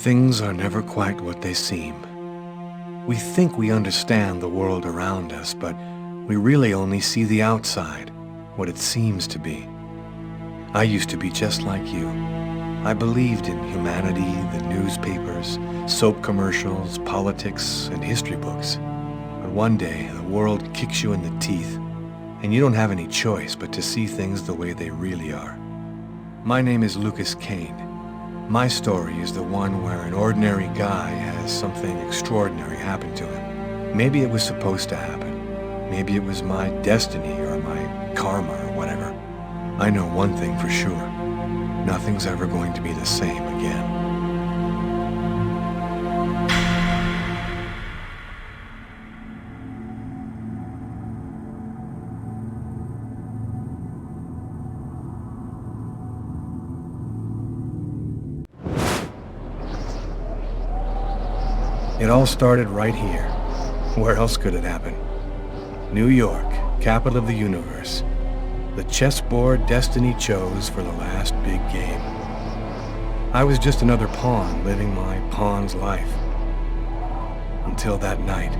Things are never quite what they seem. We think we understand the world around us, but we really only see the outside, what it seems to be. I used to be just like you. I believed in humanity, the newspapers, soap commercials, politics, and history books. But one day, the world kicks you in the teeth, and you don't have any choice but to see things the way they really are. My name is Lucas Kane. My story is the one where an ordinary guy has something extraordinary happen to him. Maybe it was supposed to happen. Maybe it was my destiny or my karma or whatever. I know one thing for sure. Nothing's ever going to be the same again. It all started right here. Where else could it happen? New York, capital of the universe. The chessboard destiny chose for the last big game. I was just another pawn living my pawn's life. Until that night,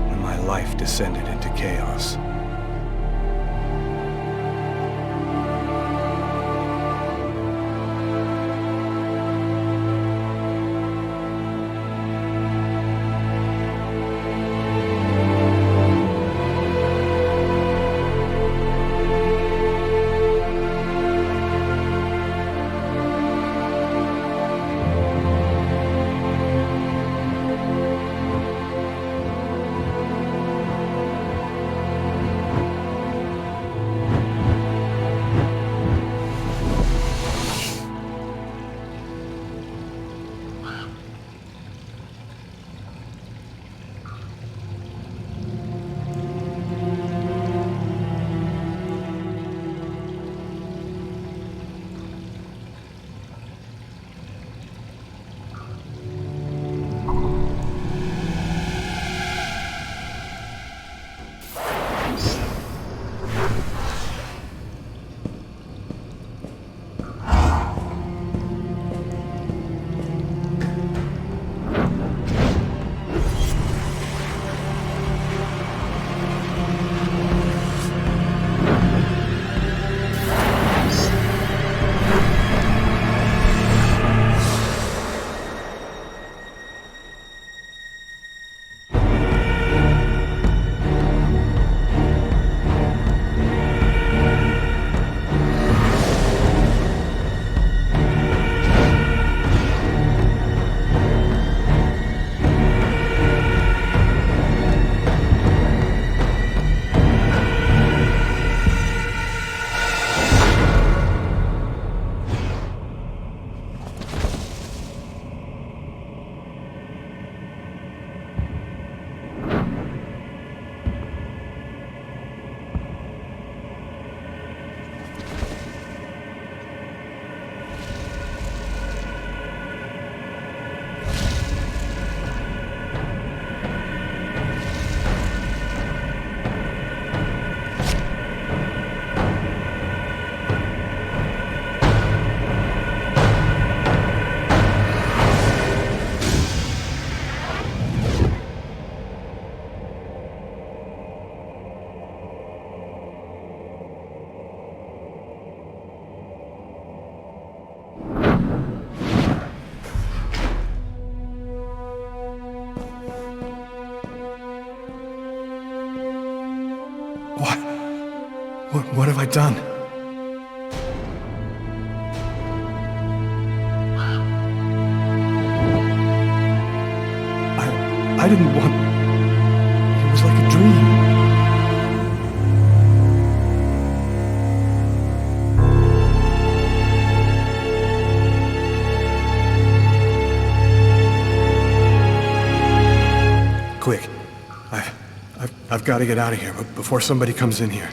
when my life descended into chaos. What? What have I done? I didn't want... It was like a dream. Quick. I've got to get out of here, but before somebody comes in here.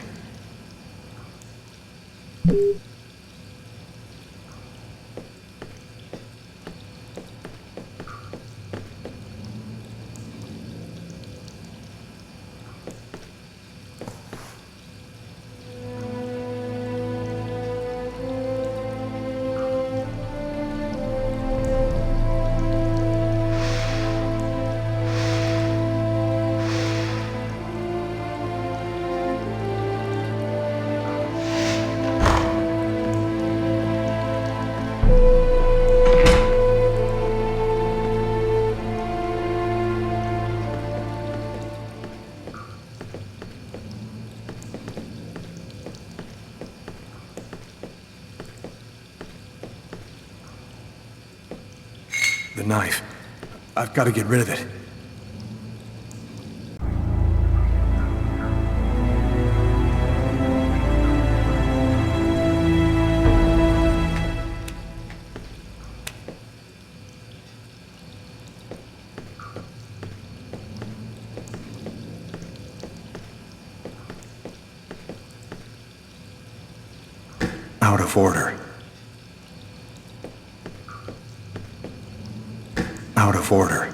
The knife. I've got to get rid of it. Out of order. Out of order.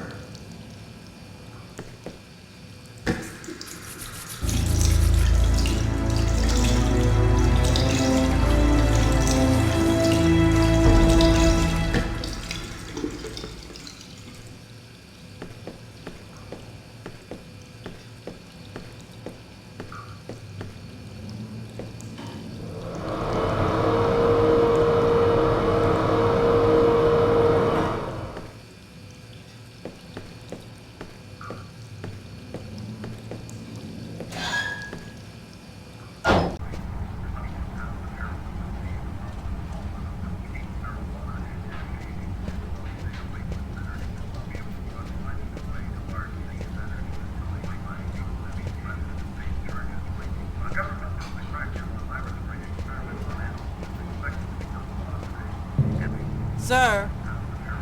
Sir.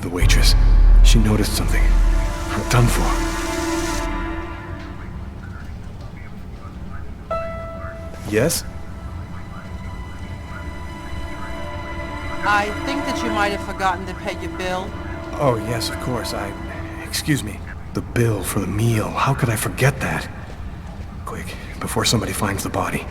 The waitress. She noticed something. I'm done for. Yes? I think that you might have forgotten to pay your bill. Oh, yes, of course. Excuse me. The bill for the meal. How could I forget that? Quick, before somebody finds the body.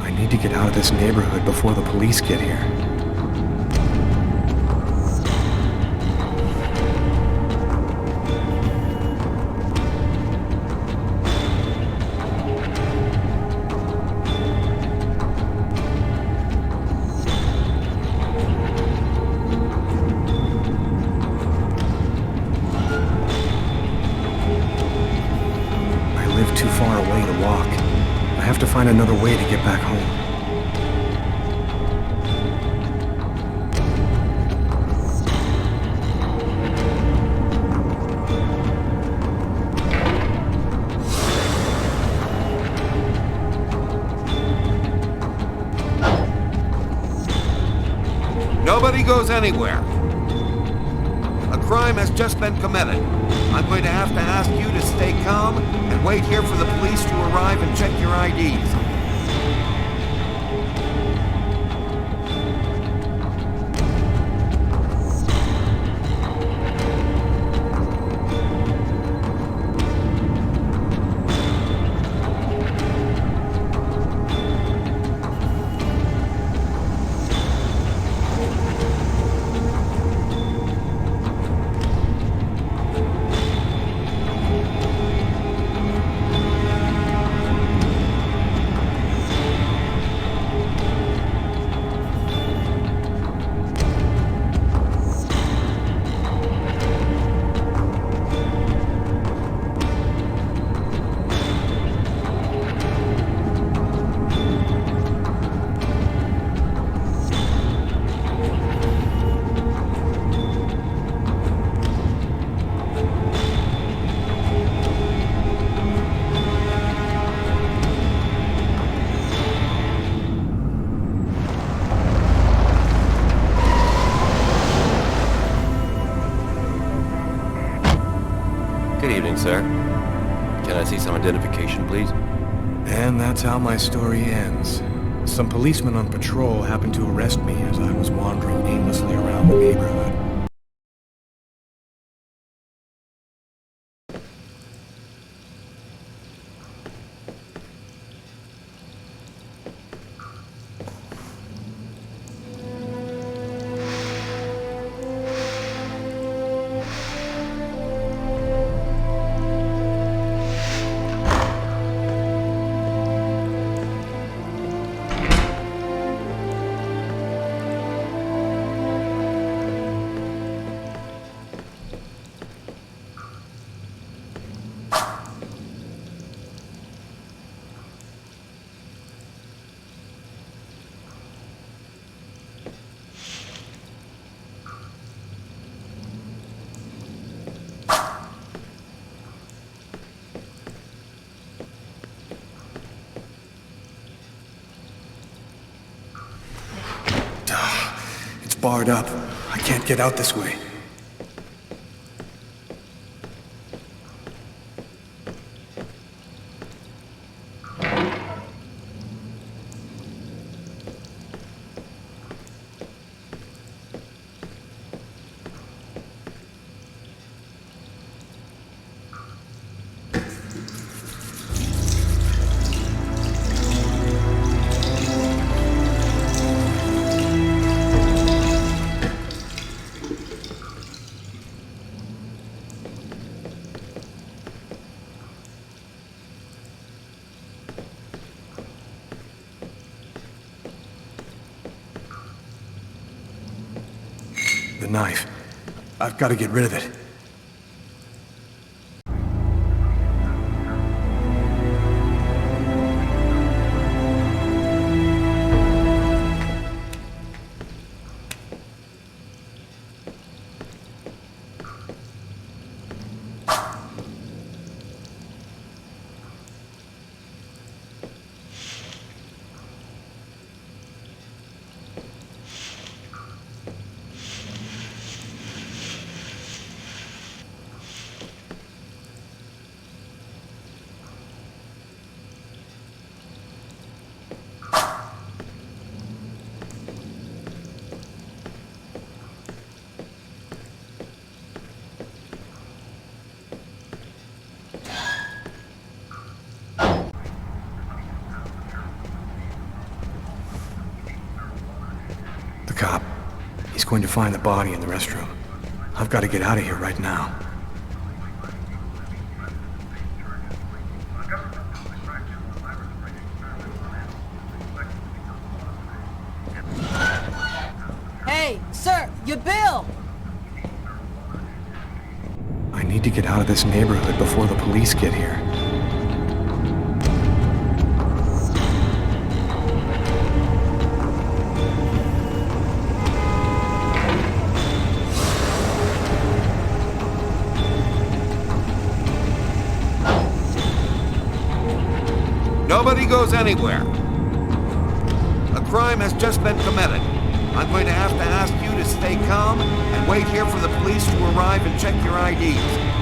I need to get out of this neighborhood before the police get here. I live too far away to walk. I have to find another way to get back home. Nobody goes anywhere. A crime has just been committed. I'm going to have to ask you to stay calm and wait here for the police to arrive and check your IDs. Good evening, sir. Can I see some identification, please? And that's how my story ends. Some policemen on patrol happened to arrest me as I was wandering aimlessly around the neighborhood. It's barred up. I can't get out this way. The knife. I've got to get rid of it. Cop. He's going to find the body in the restroom. I've got to get out of here right now. Hey, sir, your bill! I need to get out of this neighborhood before the police get here. Nobody goes anywhere. A crime has just been committed. I'm going to have to ask you to stay calm and wait here for the police to arrive and check your IDs.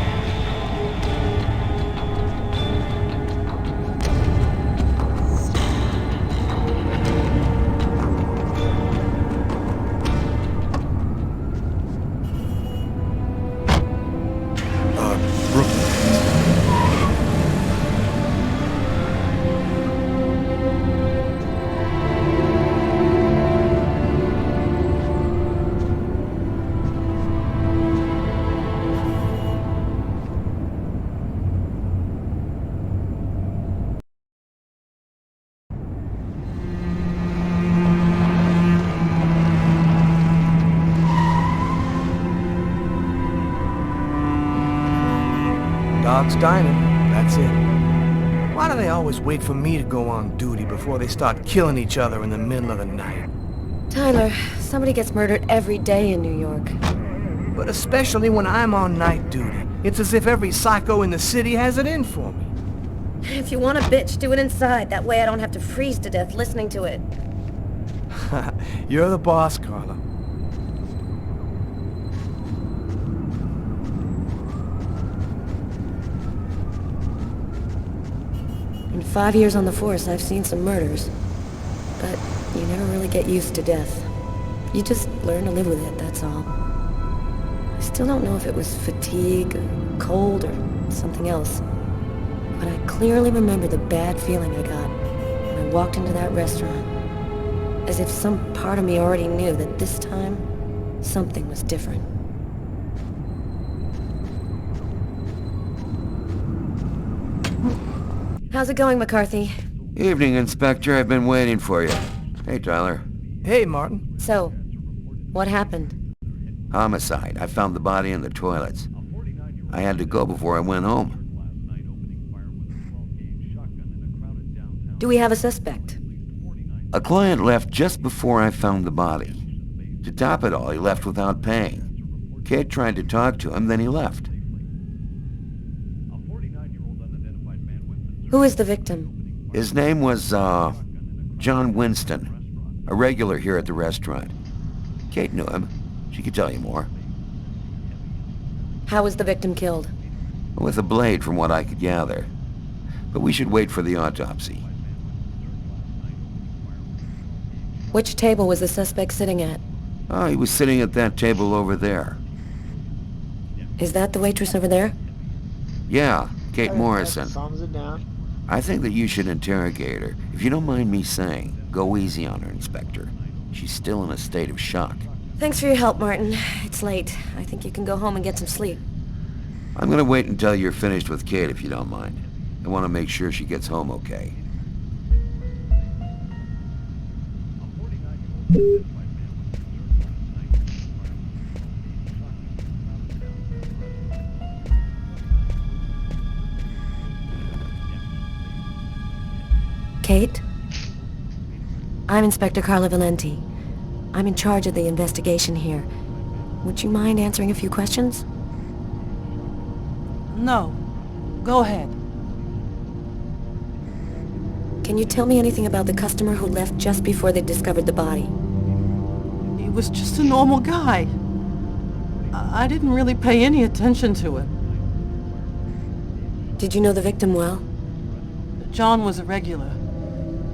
Brooklyn. Dog's dining, that's it. Why do they always wait for me to go on duty before they start killing each other in the middle of the night? Tyler, somebody gets murdered every day in New York. But especially when I'm on night duty. It's as if every psycho in the city has it in for me. If you want a bitch, do it inside. That way I don't have to freeze to death listening to it. You're the boss, Carla. In 5 years on the force, I've seen some murders. But you never really get used to death. You just learn to live with it, that's all. I still don't know if it was fatigue, or cold, or something else. But I clearly remember the bad feeling I got when I walked into that restaurant. As if some part of me already knew that this time, something was different. How's it going, McCarthy? Evening, Inspector. I've been waiting for you. Hey, Tyler. Hey, Martin. So, what happened? Homicide. I found the body in the toilets. I had to go before I went home. Do we have a suspect? A client left just before I found the body. To top it all, he left without paying. Kate tried to talk to him, then he left. Who is the victim? His name was, John Winston. A regular here at the restaurant. Kate knew him. She could tell you more. How was the victim killed? With a blade, from what I could gather. But we should wait for the autopsy. Which table was the suspect sitting at? Oh, he was sitting at that table over there. Is that the waitress over there? Yeah, Kate Morrison. Thumbs it down. I think that you should interrogate her. If you don't mind me saying, go easy on her, Inspector. She's still in a state of shock. Thanks for your help, Martin. It's late. I think you can go home and get some sleep. I'm gonna wait until you're finished with Kate, if you don't mind. I want to make sure she gets home okay. Kate? I'm Inspector Carla Valenti. I'm in charge of the investigation here. Would you mind answering a few questions? No. Go ahead. Can you tell me anything about the customer who left just before they discovered the body? He was just a normal guy. I didn't really pay any attention to him. Did you know the victim well? John was a regular.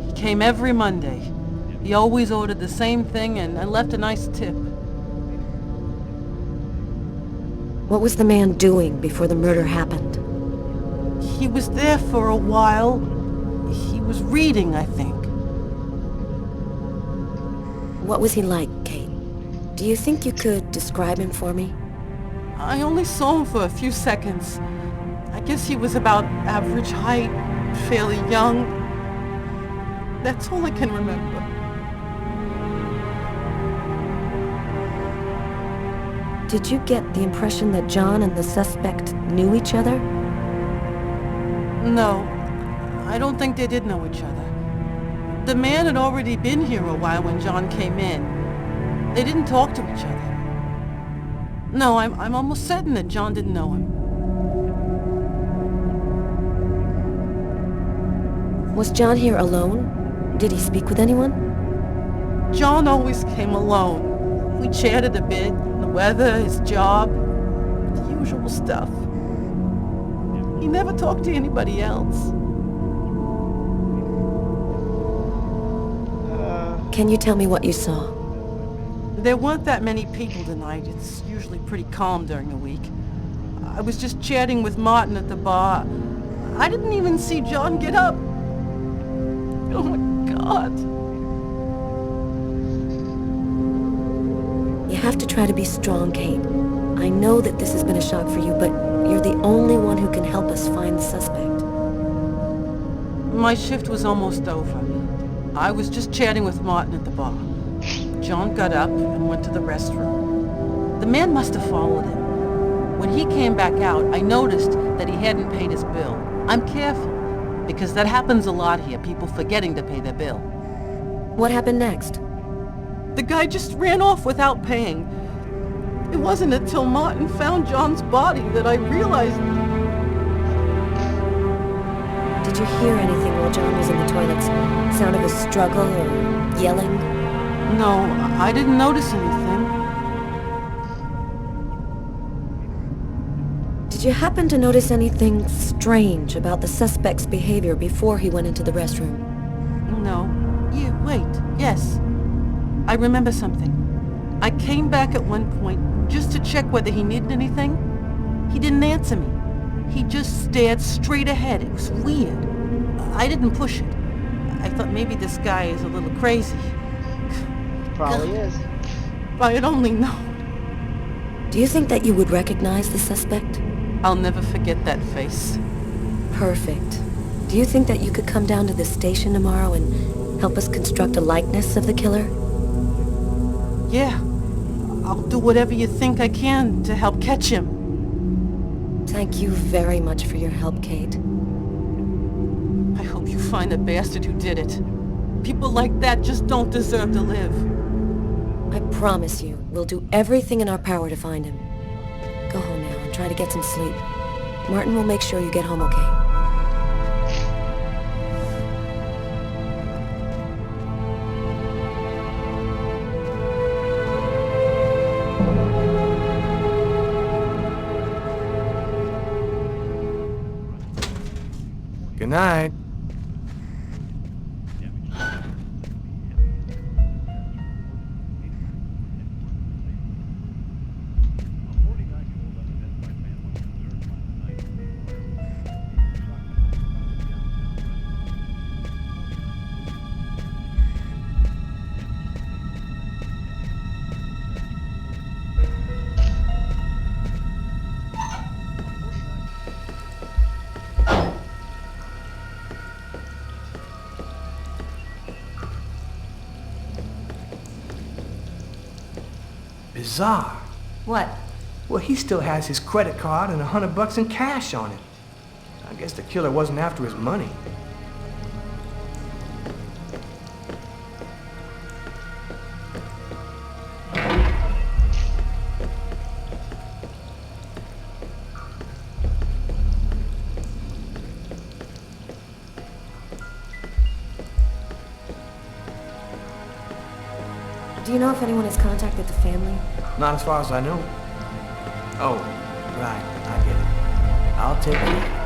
He came every Monday. He always ordered the same thing and left a nice tip. What was the man doing before the murder happened? He was there for a while. He was reading, I think. What was he like, Kate? Do you think you could describe him for me? I only saw him for a few seconds. I guess he was about average height, fairly young. That's all I can remember. Did you get the impression that John and the suspect knew each other? No, I don't think they did know each other. The man had already been here a while when John came in. They didn't talk to each other. No, I'm almost certain that John didn't know him. Was John here alone? Did he speak with anyone? John always came alone. We chatted a bit, the weather, his job, the usual stuff. He never talked to anybody else. Can you tell me what you saw? There weren't that many people tonight. It's usually pretty calm during the week. I was just chatting with Martin at the bar. I didn't even see John get up. Oh my God. You have to try to be strong, Kate. I know that this has been a shock for you, but you're the only one who can help us find the suspect. My shift was almost over. I was just chatting with Martin at the bar. John got up and went to the restroom. The man must have followed him. When he came back out, I noticed that he hadn't paid his bill. I'm careful, because that happens a lot here, people forgetting to pay their bill. What happened next? The guy just ran off without paying. It wasn't until Martin found John's body that I realized... Did you hear anything while John was in the toilets? Sound of a struggle or yelling? No, I didn't notice anything. Did you happen to notice anything strange about the suspect's behavior before he went into the restroom? No. Wait, yes. I remember something. I came back at one point just to check whether he needed anything. He didn't answer me. He just stared straight ahead. It was weird. I didn't push it. I thought maybe this guy is a little crazy. Probably is. If I had only known. Do you think that you would recognize the suspect? I'll never forget that face. Perfect. Do you think that you could come down to the station tomorrow and help us construct a likeness of the killer? Yeah. I'll do whatever you think I can to help catch him. Thank you very much for your help, Kate. I hope you find the bastard who did it. People like that just don't deserve to live. I promise you, we'll do everything in our power to find him. Go home now and try to get some sleep. Martin will make sure you get home okay. Good night. Bizarre. What? Well, he still has his credit card and $100 in cash on it. I guess the killer wasn't after his money. Do you know if anyone has contacted the family? Not as far as I know. Oh, right, I get it. I'll take it.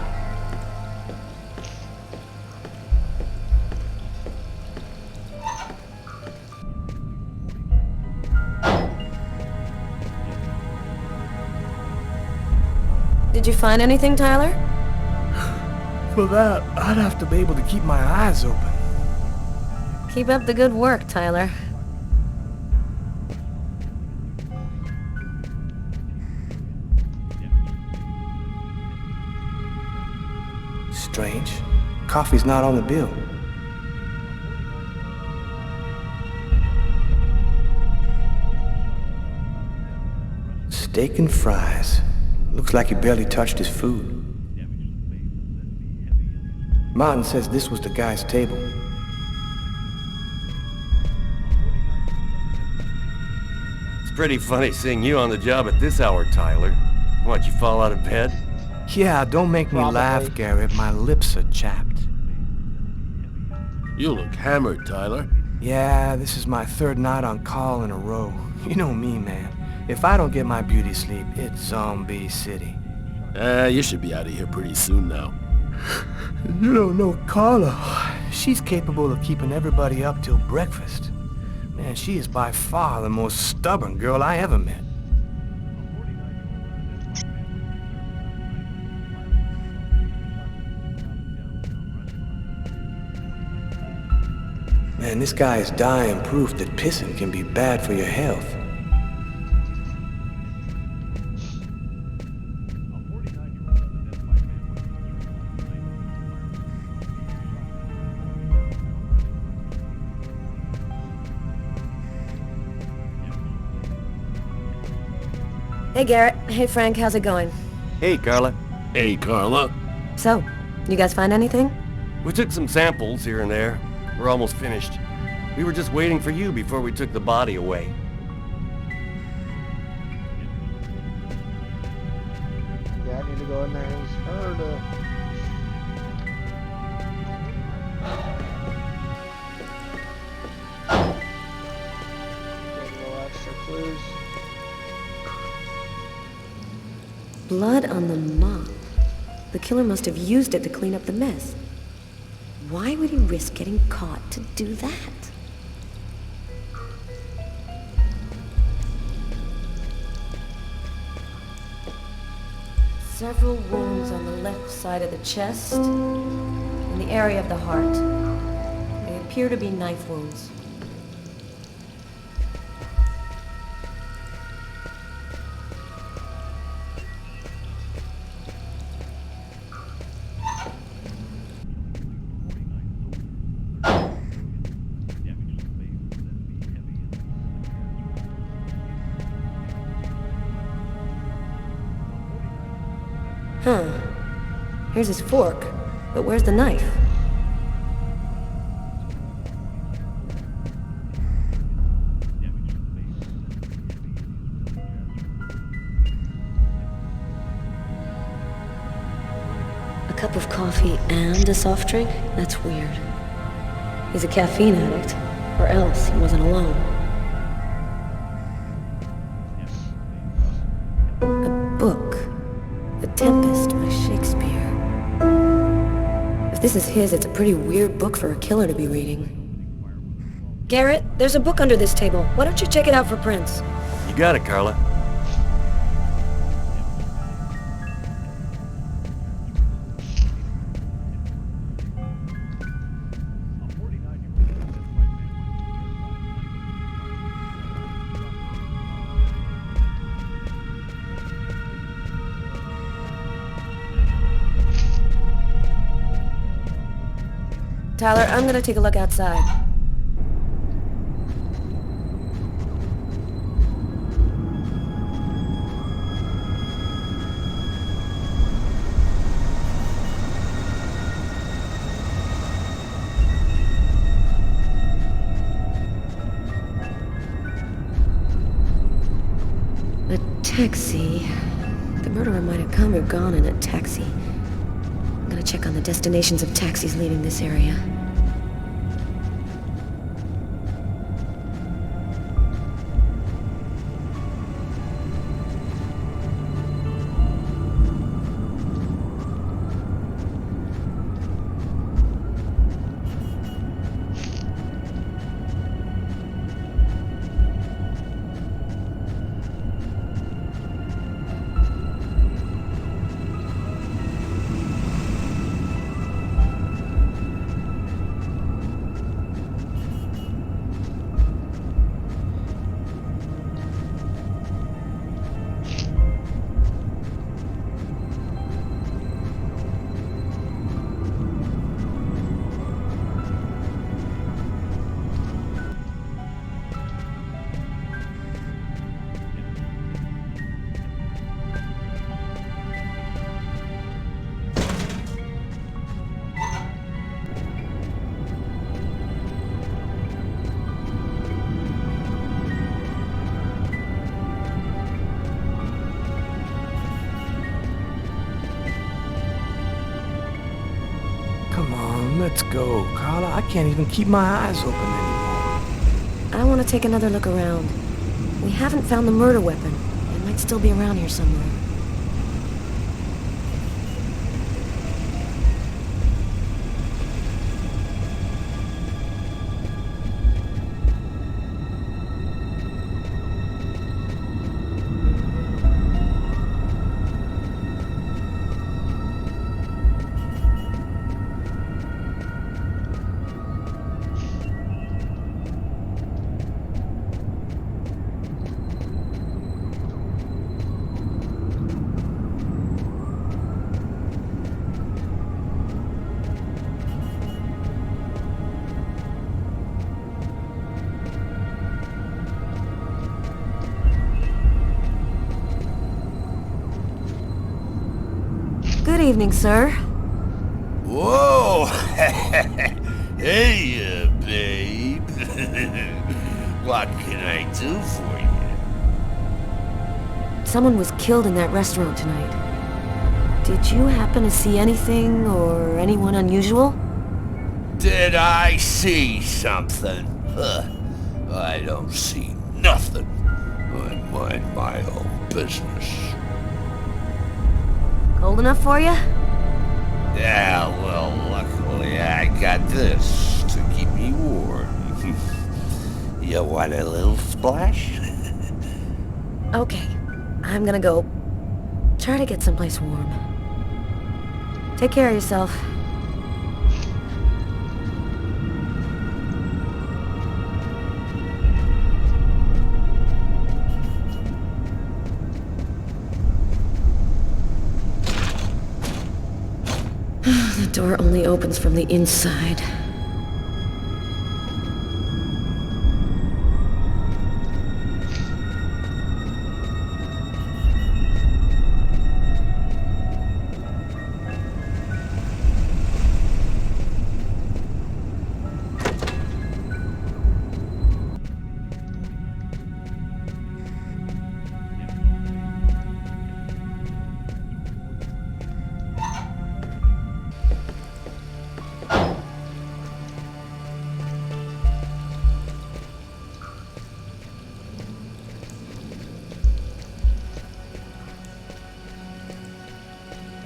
Did you find anything, Tyler? For that, I'd have to be able to keep my eyes open. Keep up the good work, Tyler. Strange. Coffee's not on the bill. Steak and fries. Looks like he barely touched his food. Martin says this was the guy's table. It's pretty funny seeing you on the job at this hour, Tyler. What, you fall out of bed? Yeah, don't make me laugh, Garrett. My lips are chapped. You look hammered, Tyler. Yeah, this is my third night on call in a row. You know me, man. If I don't get my beauty sleep, it's Zombie City. You should be out of here pretty soon now. You don't know Carla. She's capable of keeping everybody up till breakfast. Man, she is by far the most stubborn girl I ever met. Man, this guy is dying proof that pissing can be bad for your health. Hey, Garrett. Hey, Frank. How's it going? Hey, Carla. Hey, Carla. So, you guys find anything? We took some samples here and there. We're almost finished. We were just waiting for you before we took the body away. Yeah, I need to go in there. It's her to... Get a little extra clues. Blood on the mop. The killer must have used it to clean up the mess. Why would he risk getting caught to do that? Several wounds on the left side of the chest, in the area of the heart. They appear to be knife wounds. Huh. Here's his fork, but where's the knife? A cup of coffee and a soft drink? That's weird. He's a caffeine addict, or else he wasn't alone. A book. The Tempest by Shakespeare. If this is his, it's a pretty weird book for a killer to be reading. Garrett, there's a book under this table. Why don't you check it out for prints? You got it, Carla. Tyler, I'm gonna take a look outside. A taxi. The murderer might have come or gone in a taxi. I'm gonna check on the destinations of taxis leaving this area. Come on, let's go, Carla. I can't even keep my eyes open anymore. I want to take another look around. We haven't found the murder weapon. It might still be around here somewhere. Good evening, sir. Whoa! Hey, babe. What can I do for you? Someone was killed in that restaurant tonight. Did you happen to see anything or anyone unusual? Did I see something? Huh. I don't see nothing. I mind my own business. Cold enough for you? Yeah, well, luckily I got this to keep me warm. You want a little splash? Okay, I'm gonna go try to get someplace warm. Take care of yourself. The door only opens from the inside.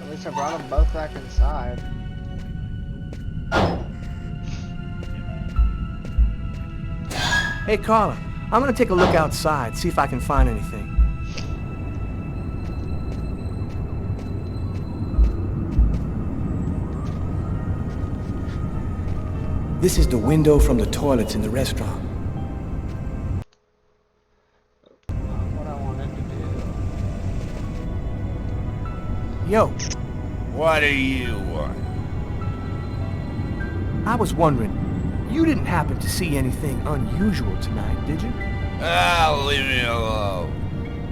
At least I brought them both back inside. Hey, Carla, I'm gonna take a look outside, see if I can find anything. This is the window from the toilets in the restaurant. What I wanted to do. Yo, What do you want? I was wondering, you didn't happen to see anything unusual tonight, did you? Ah, leave me alone.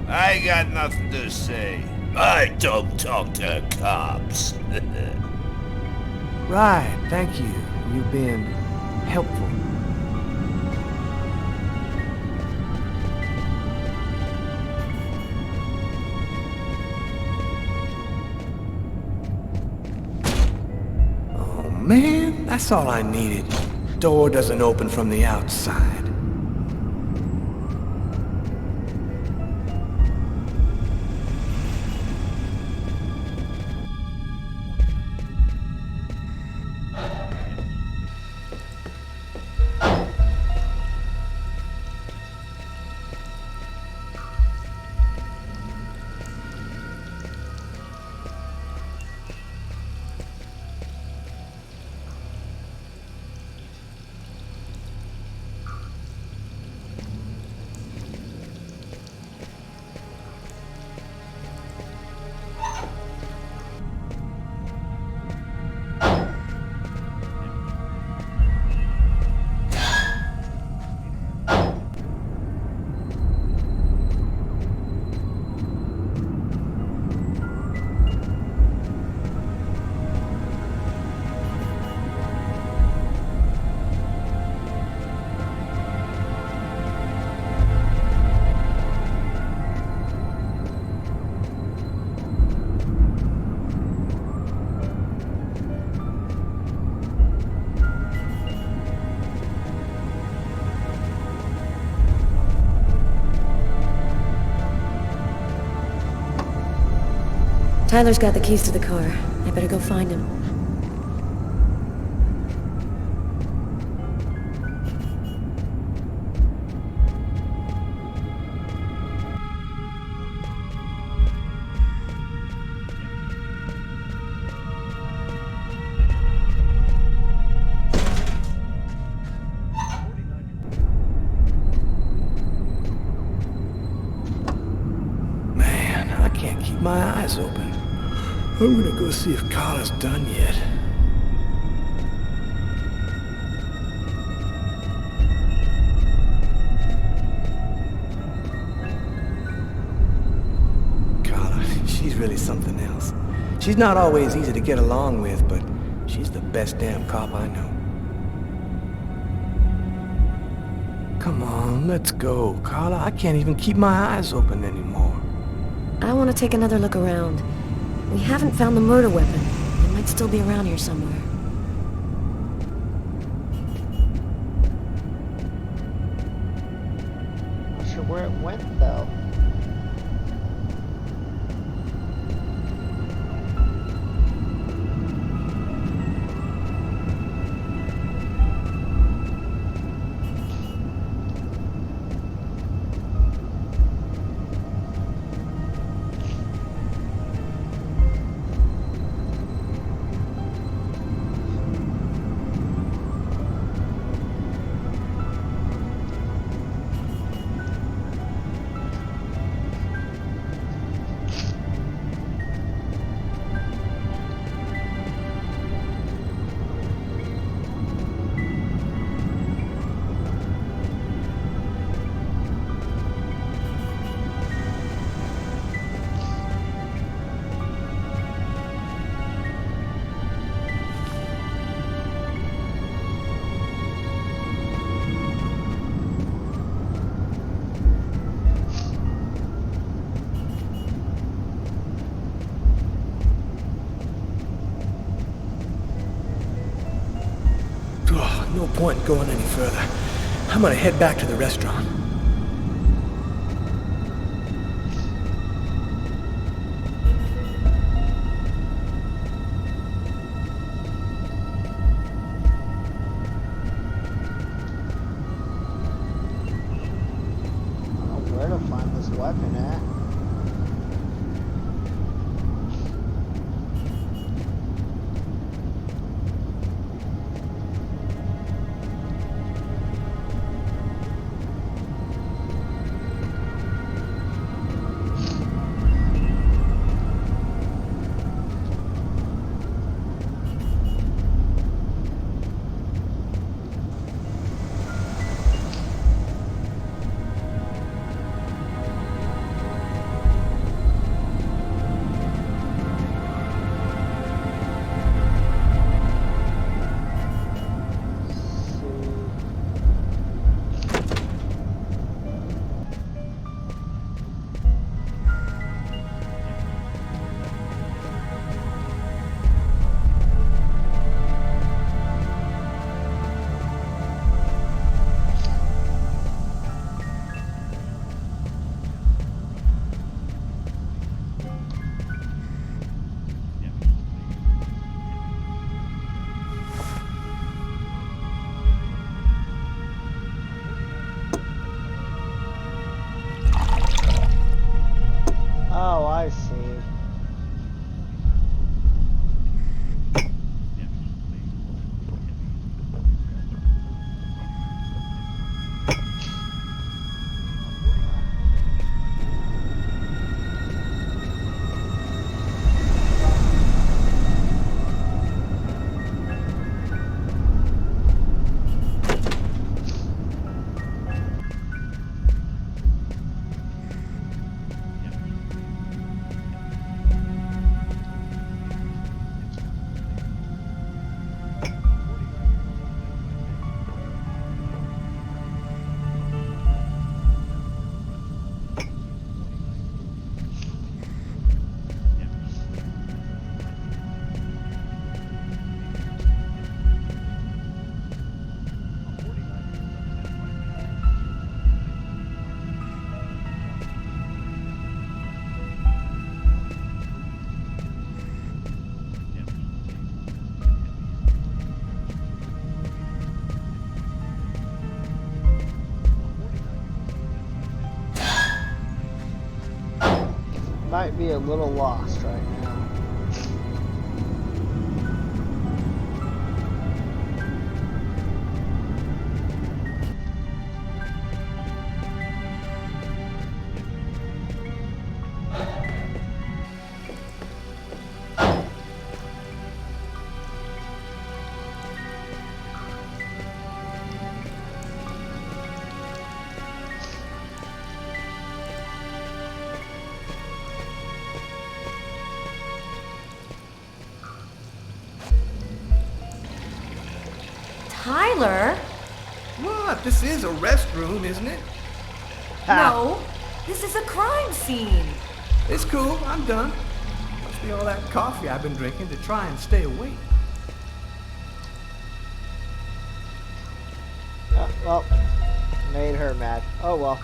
I got nothing to say. I don't talk to cops. Right, thank you. You've been helpful. Oh man, that's all I needed. Door doesn't open from the outside. Tyler's got the keys to the car. I better go find him. Man, I can't keep my eyes open. I'm gonna go see if Carla's done yet. Carla, she's really something else. She's not always easy to get along with, but she's the best damn cop I know. Come on, let's go. Carla, I can't even keep my eyes open anymore. I want to take another look around. We haven't found the murder weapon. It might still be around here somewhere. Not sure where it went though. Oh, no point in going any further. I'm gonna head back to the restaurant. I don't know where to find this weapon at. Oh, I see. Might be a little lost right now. Tyler? What? This is a restroom, isn't it? No, this is a crime scene. It's cool. I'm done. Must be all that coffee I've been drinking to try and stay awake. Well, made her mad. Oh well.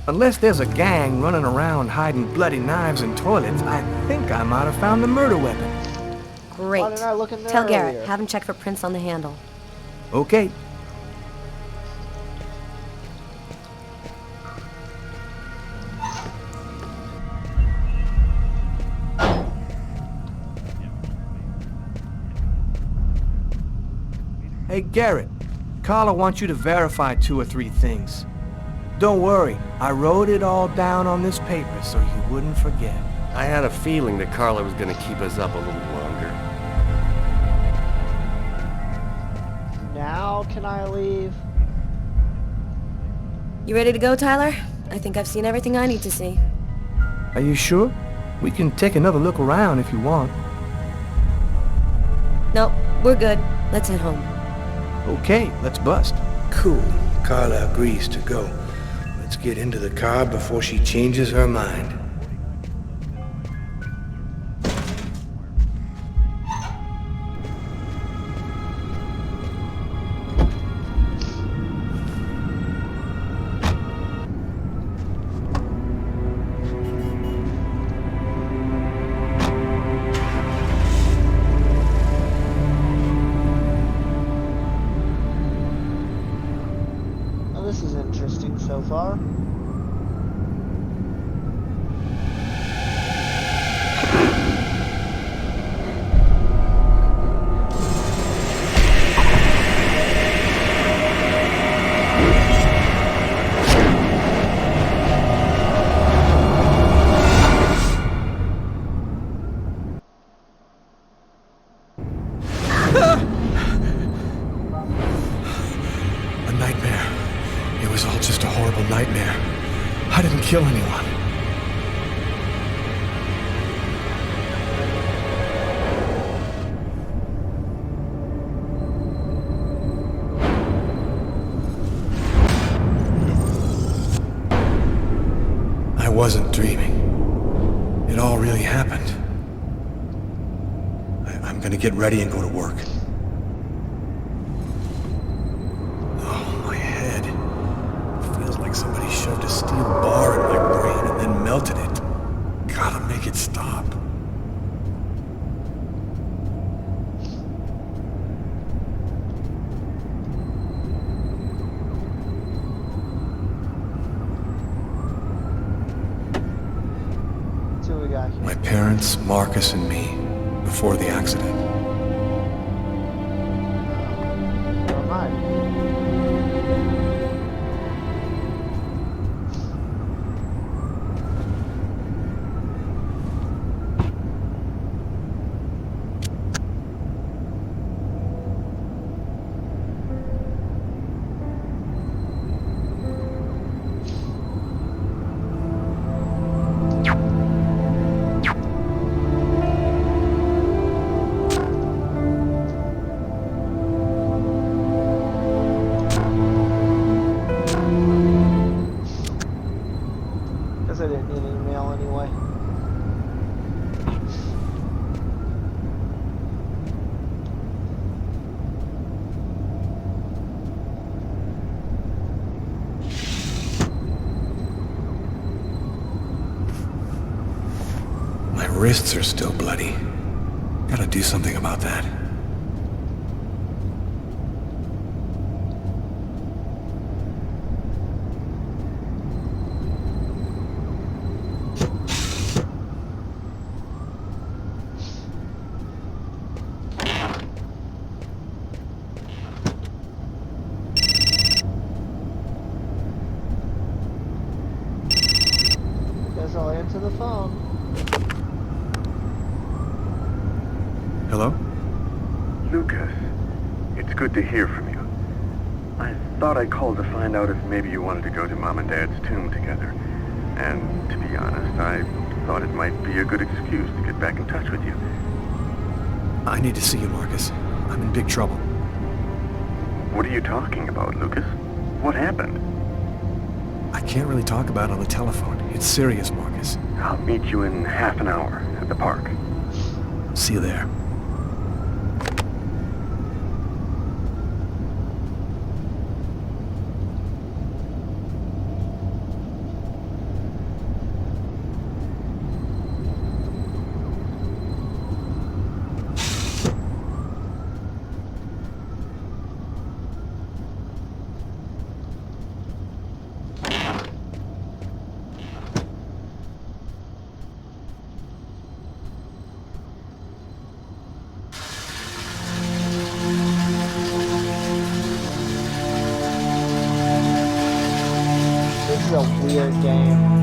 Unless there's a gang running around hiding bloody knives in toilets, I think I might have found the murder weapon. Great. Why didn't I look in there Tell Garrett, earlier? have him check for prints on the handle. Okay. Hey, Garrett. Carla wants you to verify 2 or 3 things. Don't worry, I wrote it all down on this paper so you wouldn't forget. I had a feeling that Carla was gonna keep us up a little longer. Now can I leave? You ready to go, Tyler? I think I've seen everything I need to see. Are you sure? We can take another look around if you want. Nope, we're good. Let's head home. Okay, let's bust. Cool. Carla agrees to go. Let's get into the car before she changes her mind. Oh, this is interesting so far. A nightmare. It was all just a horrible nightmare. I didn't kill anyone. I wasn't dreaming. It all really happened. I'm gonna get ready and go to work. Oh, my head. Feels like somebody shoved a steel bar in my brain and then melted it. Gotta make it stop. Let's see what we got here. My parents, Marcus, and me, before the accident. Never mind. Guess I didn't need any mail anyway. My wrists are still bloody. Gotta do something about that. to the phone. Hello? Lucas, it's good to hear from you. I thought I called to find out if maybe you wanted to go to Mom and Dad's tomb together. And to be honest, I thought it might be a good excuse to get back in touch with you. I need to see you, Marcus. I'm in big trouble. What are you talking about, Lucas? What happened? I can't really talk about it on the telephone. It's serious, Marcus. I'll meet you in half an hour at the park. See you there. This is a weird game.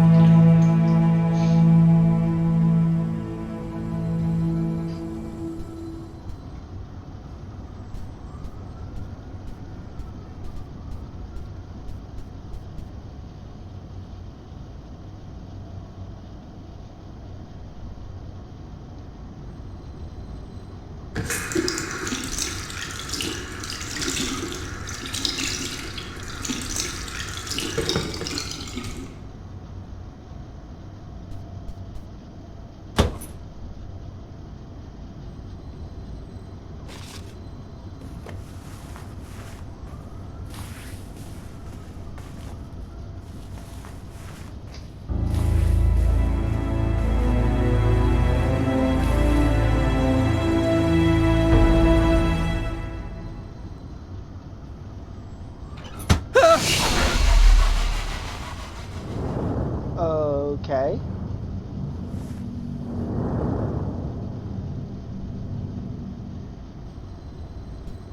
Okay.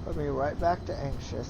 Put me right back to anxious.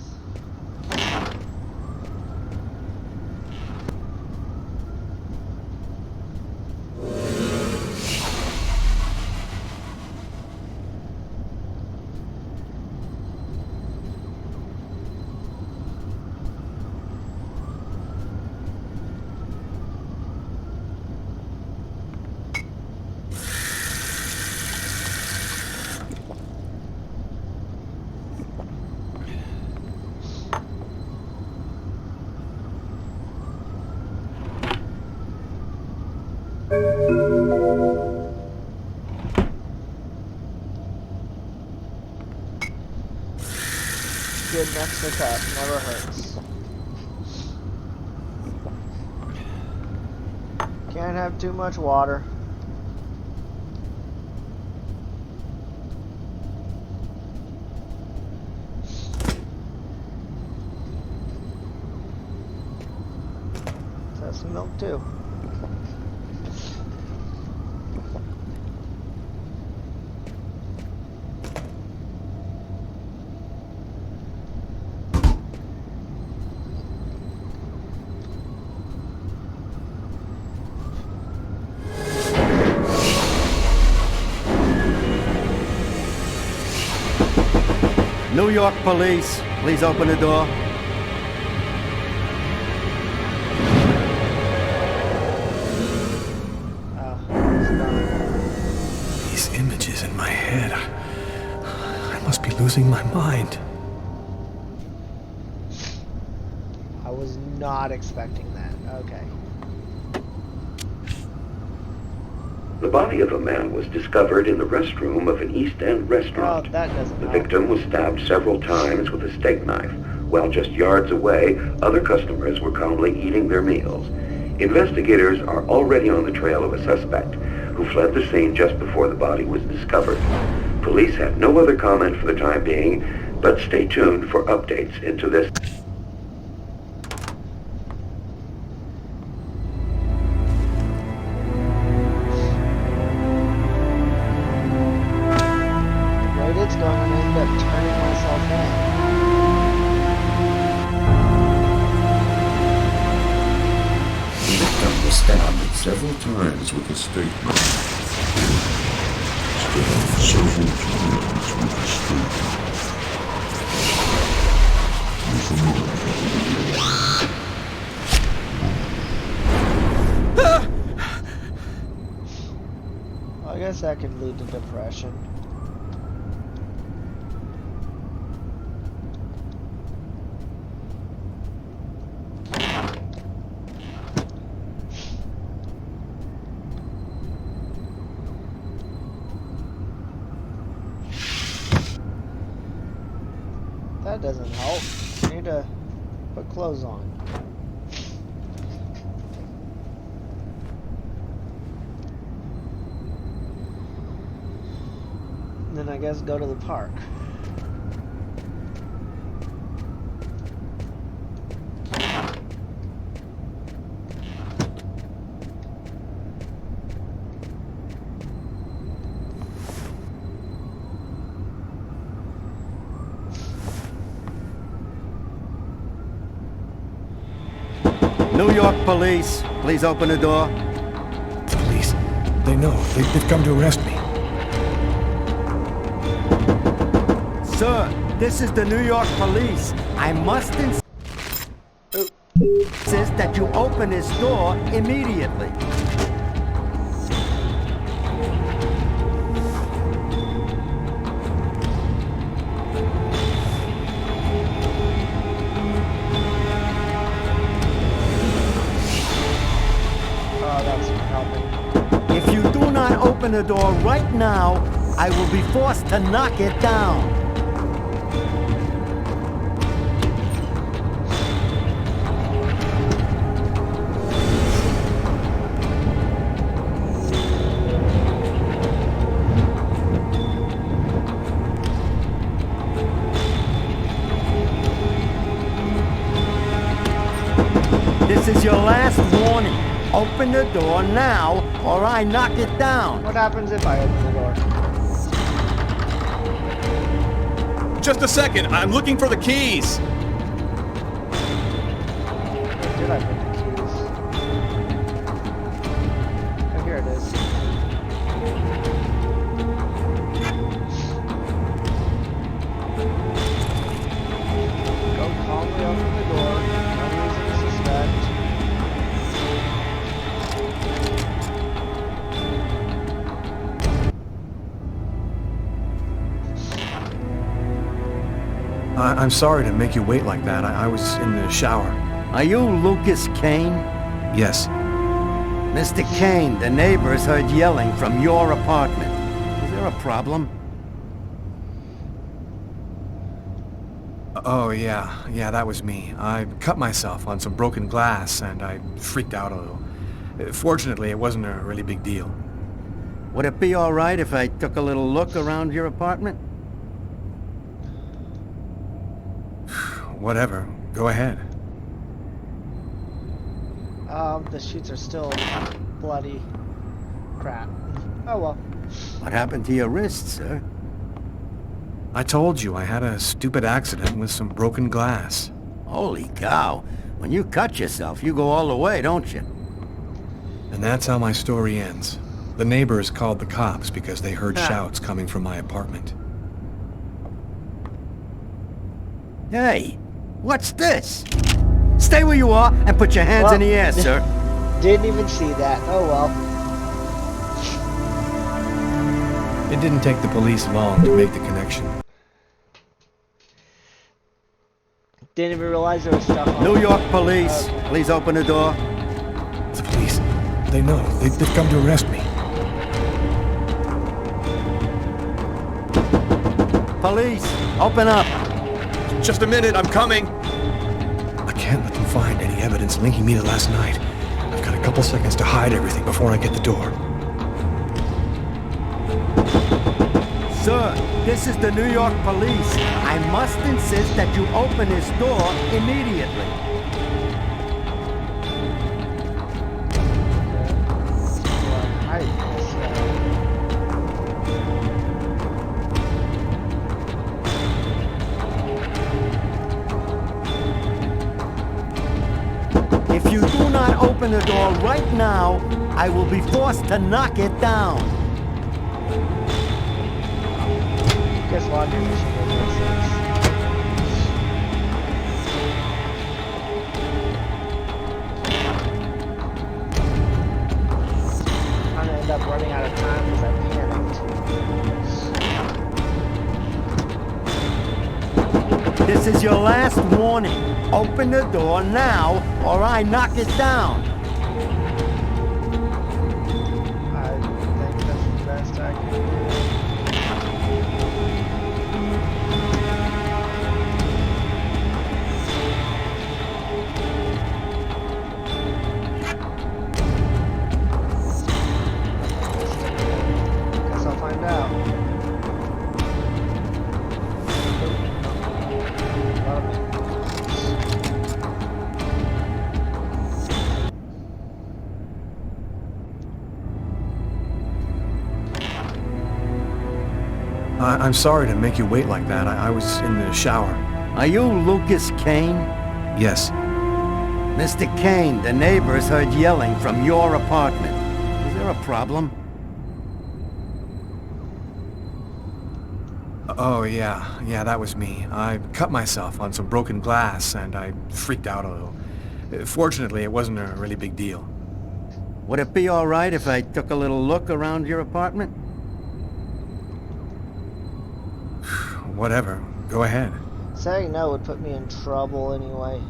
Good extra cup, never hurts. Can't have too much water. Let's have some milk too. New York police, please open the door. These images in my head. I must be losing my mind. I was not expecting that. Okay. The body of a man was discovered in the restroom of an East End restaurant. Oh, that doesn't The help. victim was stabbed several times with a steak knife, while just yards away, other customers were calmly eating their meals. Investigators are already on the trail of a suspect who fled the scene just before the body was discovered. Police have no other comment for the time being, but stay tuned for updates into this. It's going to end up turning myself in. The victim was stabbed several times times with a steak knife. Stabbed several times with a steak knife. With a knife. Well, I guess that could lead to depression. That doesn't help. I need to put clothes on. And then I guess go to the park. New York police, please open the door. Police? They know. They've come to arrest me. Sir, this is the New York police. I must insist that you open this door immediately. If you do not open the door right now, I will be forced to knock it down. This is your last warning. Open the door now, or I knock it down. What happens if I open the door? Just a second, I'm looking for the keys. Where did I put the keys? Oh, here it is. Go calmly open the door. No reason to suspect. I'm sorry to make you wait like that. I was in the shower. Are you Lucas Kane? Yes. Mr. Kane, the neighbors heard yelling from your apartment. Is there a problem? Oh, yeah, that was me. I cut myself on some broken glass, and I freaked out a little. Fortunately, it wasn't a really big deal. Would it be all right if I took a little look around your apartment? Whatever. Go ahead. The sheets are still bloody. Crap. Oh well. What happened to your wrist, sir? I told you I had a stupid accident with some broken glass. Holy cow. When you cut yourself, you go all the way, don't you? And that's how my story ends. The neighbors called the cops because they heard shouts coming from my apartment. Hey, what's this? Stay where you are and put your hands in the air, sir. Didn't even see that. Oh well. It didn't take the police long to make the connection. Didn't even realize there was stuff on New York police, please open the door. The police. They know. They've come to arrest me. Police, open up. Just a minute, I'm coming. I can't let them find any evidence linking me to last night. I've got a couple seconds to hide everything before I get the door. Sir, this is the New York police. I must insist that you open this door immediately. If you do not open the door right now, I will be forced to knock it down. Guess laundry machine would make sense. I'm gonna end up running out of time because I panicked. This is your last warning. Open the door now, or I knock it down. I think that's the best I can do. Guess I'll find out. I'm sorry to make you wait like that. I was in the shower. Are you Lucas Kane? Yes. Mr. Kane, the neighbors heard yelling from your apartment. Is there a problem? Oh, yeah. Yeah, that was me. I cut myself on some broken glass, and I freaked out a little. Fortunately, it wasn't a really big deal. Would it be all right if I took a little look around your apartment? Whatever. Go ahead. Saying no would put me in trouble anyway.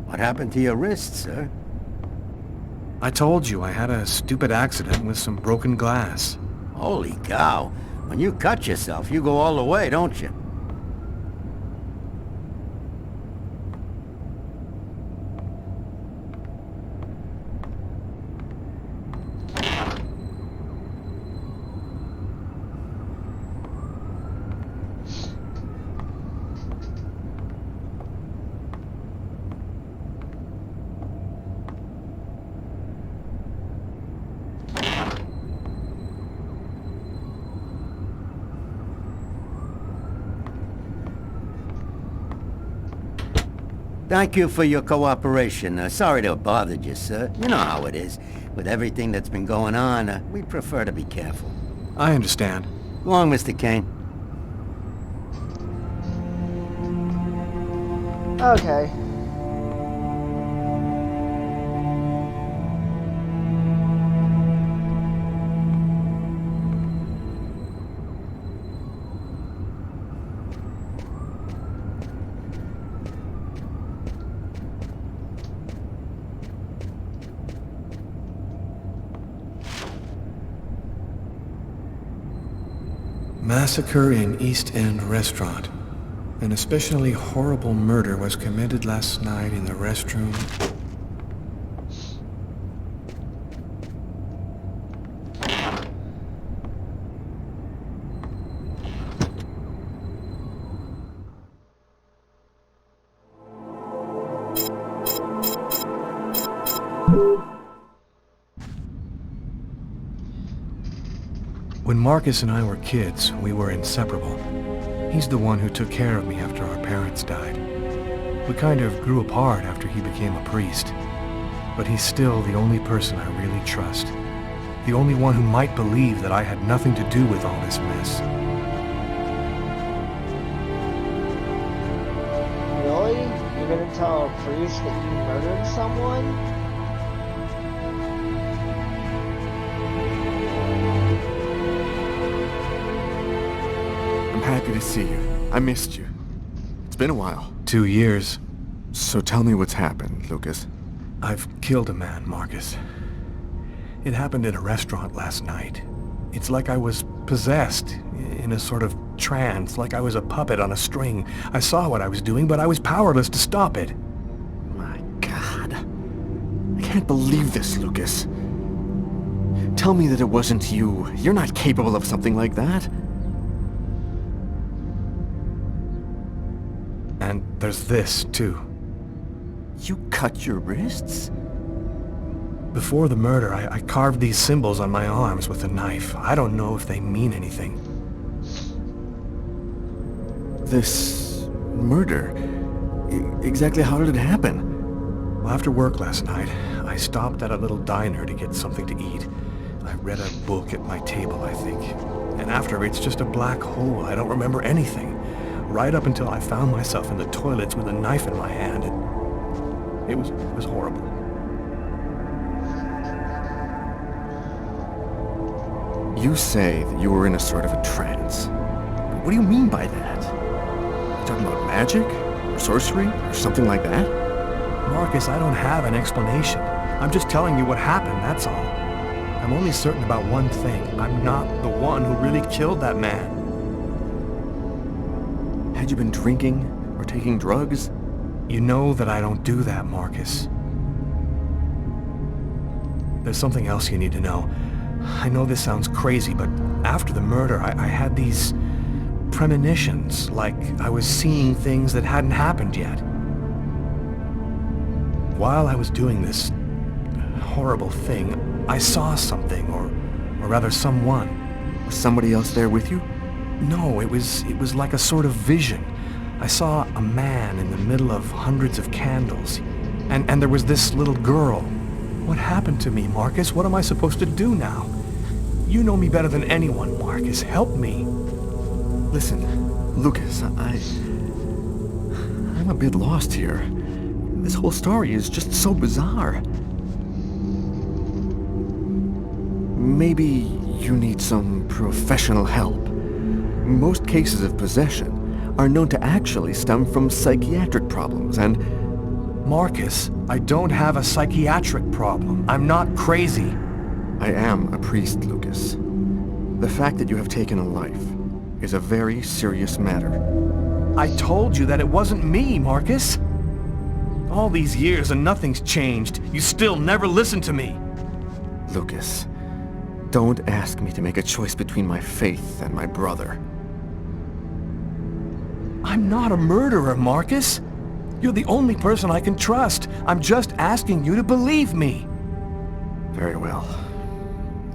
What happened to your wrist, sir? I told you I had a stupid accident with some broken glass. Holy cow. When you cut yourself, you go all the way, don't you? Thank you for your cooperation. Sorry to have bothered you, sir. You know how it is. With everything that's been going on, we prefer to be careful. I understand. Go on, Mr. Kane. Okay. Massacre in East End restaurant. An especially horrible murder was committed last night in the restroom. When Marcus and I were kids, we were inseparable. He's the one who took care of me after our parents died. We kind of grew apart after he became a priest. But he's still the only person I really trust. The only one who might believe that I had nothing to do with all this mess. Really? You're gonna tell a priest that you murdered someone? I'm happy to see you. I missed you. It's been a while. 2 years. So tell me what's happened, Lucas. I've killed a man, Marcus. It happened in a restaurant last night. It's like I was possessed, in a sort of trance, like I was a puppet on a string. I saw what I was doing, but I was powerless to stop it. My God. I can't believe this, Lucas. Tell me that it wasn't you. You're not capable of something like that. And there's this, too. You cut your wrists? Before the murder, I carved these symbols on my arms with a knife. I don't know if they mean anything. This murder? Exactly how did it happen? Well, after work last night, I stopped at a little diner to get something to eat. I read a book at my table, I think. And after, it's just a black hole. I don't remember anything. Right up until I found myself in the toilets with a knife in my hand. It was horrible. You say that you were in a sort of a trance. What do you mean by that? You talking about magic? Or sorcery? Or something like that? Marcus, I don't have an explanation. I'm just telling you what happened, that's all. I'm only certain about one thing. I'm not the one who really killed that man. Had you been drinking or taking drugs? You know that I don't do that, Marcus. There's something else you need to know. I know this sounds crazy, but after the murder, I had these premonitions, like I was seeing things that hadn't happened yet. While I was doing this horrible thing, I saw something, or rather someone. Was somebody else there with you? No, it was like a sort of vision. I saw a man in the middle of hundreds of candles, and there was this little girl. What happened to me, Marcus? What am I supposed to do now? You know me better than anyone, Marcus. Help me. Listen, Lucas, I'm a bit lost here. This whole story is just so bizarre. Maybe you need some professional help. Most cases of possession are known to actually stem from psychiatric problems, and... Marcus, I don't have a psychiatric problem. I'm not crazy. I am a priest, Lucas. The fact that you have taken a life is a very serious matter. I told you that it wasn't me, Marcus. All these years and nothing's changed. You still never listen to me. Lucas, don't ask me to make a choice between my faith and my brother. I'm not a murderer, Marcus. You're the only person I can trust. I'm just asking you to believe me. Very well.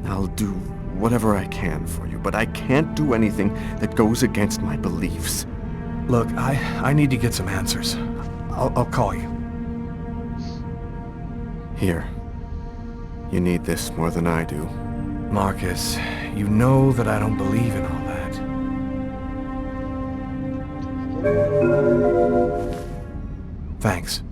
I'll do whatever I can for you, but I can't do anything that goes against my beliefs. Look, I need to get some answers. I'll call you. Here. You need this more than I do. Marcus, you know that I don't believe in all that. Thanks.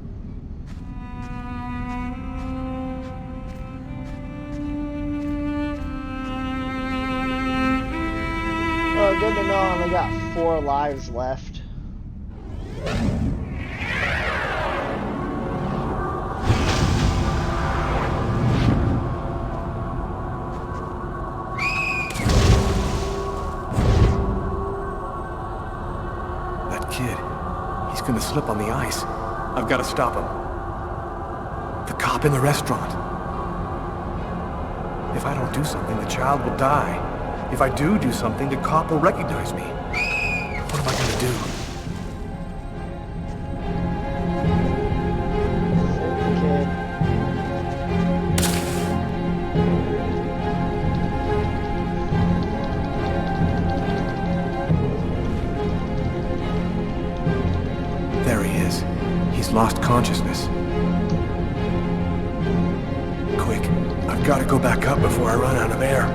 Oh, good to know I only got 4 lives left. That kid, he's gonna slip on the ice. I've got to stop him. The cop in the restaurant. If I don't do something, the child will die. If I do something, the cop will recognize me. What am I gonna do? Save the kid. There he is. He's lost consciousness. Quick, I've got to go back up before I run out of air.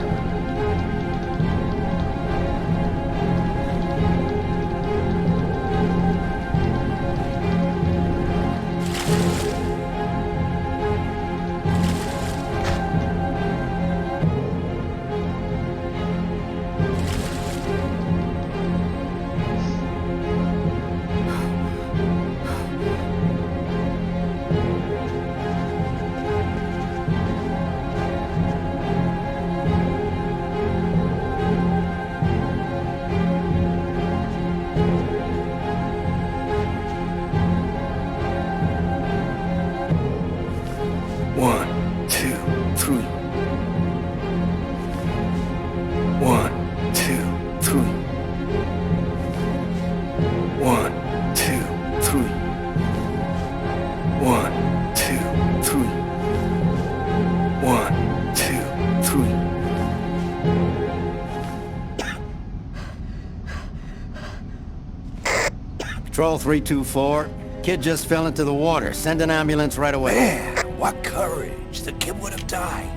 Patrol 324, kid just fell into the water. Send an ambulance right away. Man, what courage. The kid would have died.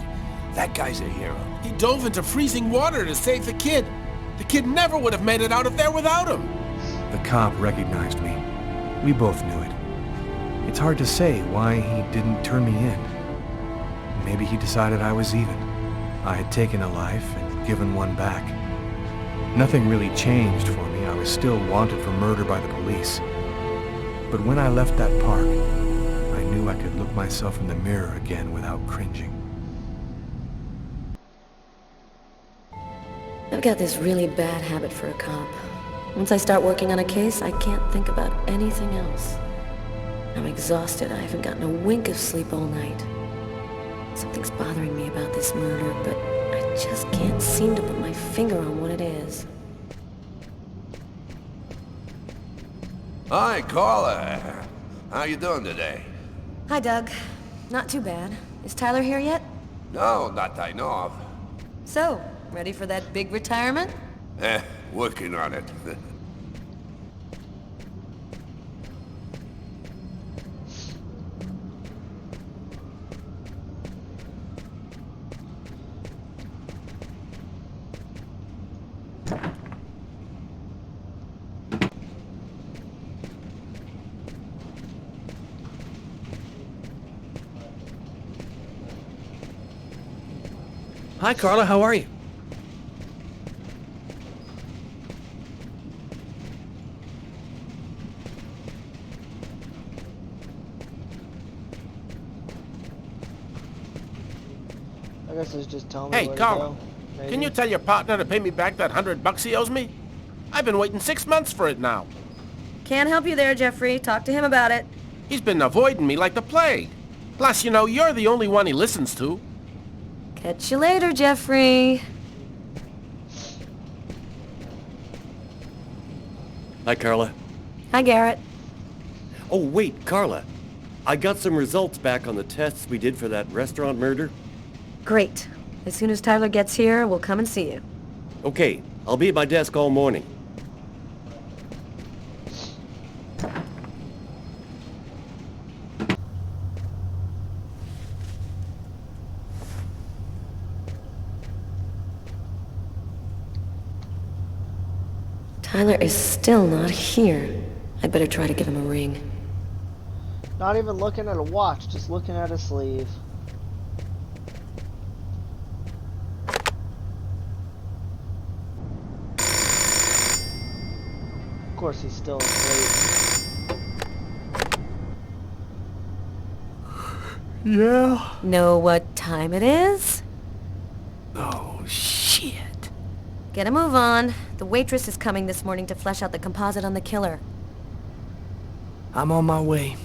That guy's a hero. He dove into freezing water to save the kid. The kid never would have made it out of there without him. The cop recognized me. We both knew it. It's hard to say why he didn't turn me in. Maybe he decided I was even. I had taken a life and given one back. Nothing really changed for me. I was still wanted for murder by the police. But when I left that park, I knew I could look myself in the mirror again without cringing. I've got this really bad habit for a cop. Once I start working on a case, I can't think about anything else. I'm exhausted. I haven't gotten a wink of sleep all night. Something's bothering me about this murder, but I just can't seem to put my finger on what it is. Hi, Carla. How you doing today? Hi, Doug. Not too bad. Is Tyler here yet? No, not that I know of. So, ready for that big retirement? Working on it. Hi, Carla. How are you? I guess it's just telling me Hey, where to Carla, go. Maybe. can you tell your partner to pay me back that $100 he owes me? I've been waiting 6 months for it now. Can't help you there, Jeffrey. Talk to him about it. He's been avoiding me like the plague. Plus, you know, you're the only one he listens to. Catch you later, Jeffrey. Hi, Carla. Hi, Garrett. Oh, wait, Carla. I got some results back on the tests we did for that restaurant murder. Great. As soon as Tyler gets here, we'll come and see you. Okay, I'll be at my desk all morning. Tyler is still not here. I better try to give him a ring. Not even looking at a watch, just looking at a sleeve. Of course he's still asleep. Yeah? Know what time it is? Oh, shit. Get a move on. The waitress is coming this morning to flesh out the composite on the killer. I'm on my way.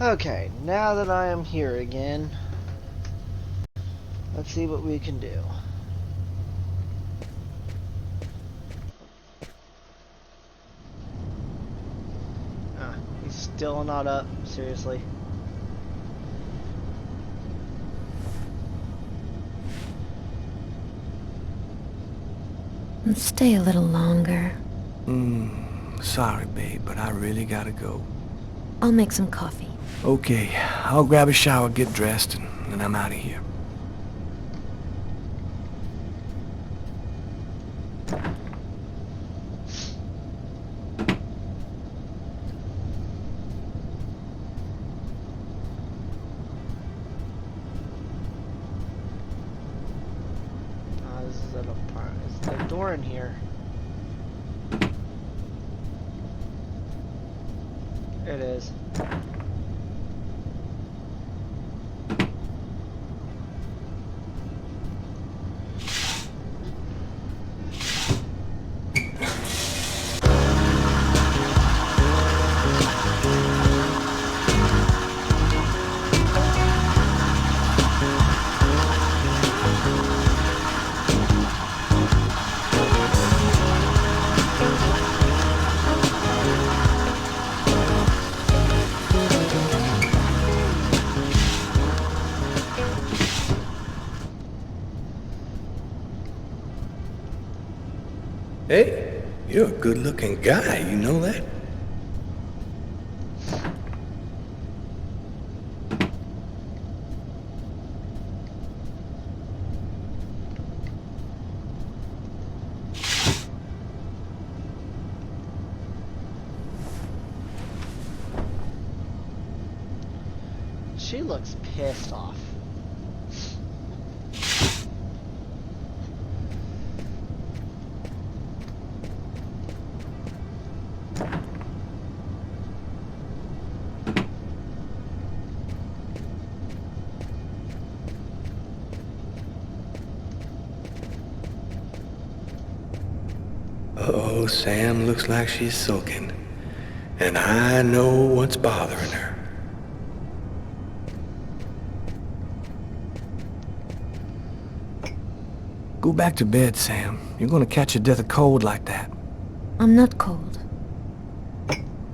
Okay, now that I am here again, let's see what we can do. He's still not up, seriously. Stay a little longer. Sorry, babe, but I really gotta go. I'll make some coffee. Okay, I'll grab a shower, get dressed, and I'm out of here. This is an apartment. Is there a door in here? It is. Hey, you're a good-looking guy, you know that? She looks pissed off. Uh-oh, Sam looks like she's sulking. And I know what's bothering her. Go back to bed, Sam. You're gonna catch your death of cold like that. I'm not cold.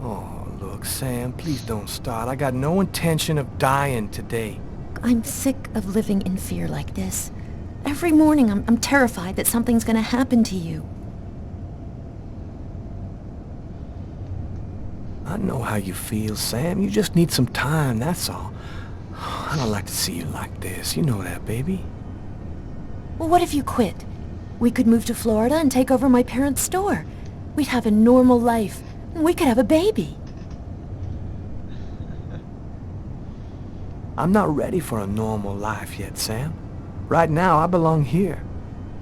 Oh, look, Sam, please don't start. I got no intention of dying today. I'm sick of living in fear like this. Every morning I'm terrified that something's gonna happen to you. I know how you feel, Sam. You just need some time, that's all. I don't like to see you like this. You know that, baby. Well, what if you quit? We could move to Florida and take over my parents' store. We'd have a normal life. We could have a baby. I'm not ready for a normal life yet, Sam. Right now, I belong here.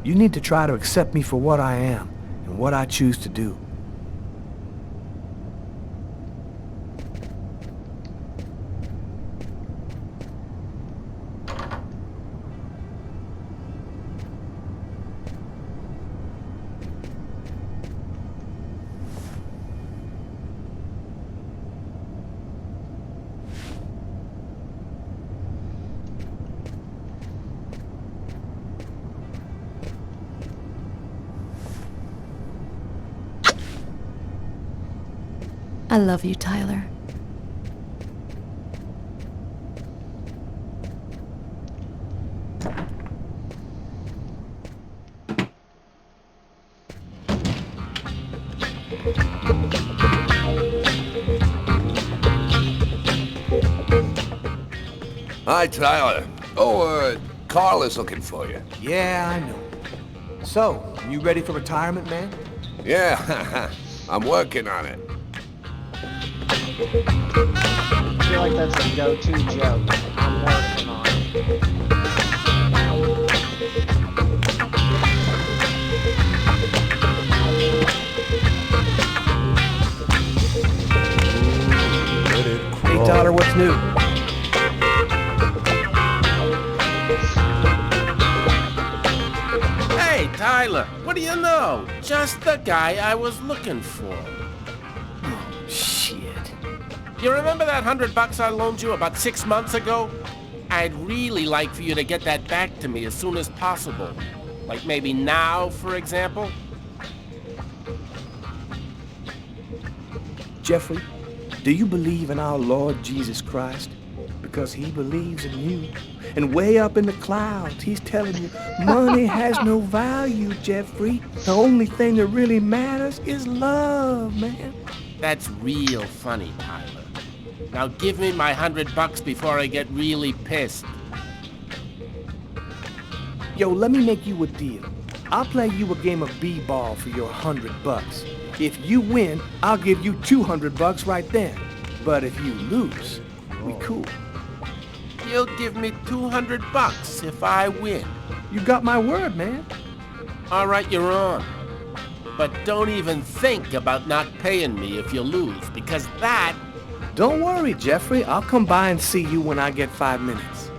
You need to try to accept me for what I am and what I choose to do. I love you, Tyler. Hi, Tyler. Oh, Carl is looking for you. Yeah, I know. So, you ready for retirement, man? Yeah, I'm working on it. I feel like that's a go-to joke. I'm working on it. Hey, Tyler, what's new? Hey, Tyler, what do you know? Just the guy I was looking for. Shit. You remember that $100 I loaned you about 6 months ago? I'd really like for you to get that back to me as soon as possible. Like maybe now, for example? Jeffrey, do you believe in our Lord Jesus Christ? Because he believes in you. And way up in the clouds, he's telling you, money has no value, Jeffrey. The only thing that really matters is love, man. That's real funny, Tyler. Now give me my $100 before I get really pissed. Yo, let me make you a deal. I'll play you a game of b-ball for your $100. If you win, I'll give you $200 right then. But if you lose, we cool. You'll give me $200 if I win. You got my word, man. All right, you're on. But don't even think about not paying me if you lose, because that... Don't worry, Jeffrey. I'll come by and see you when I get 5 minutes.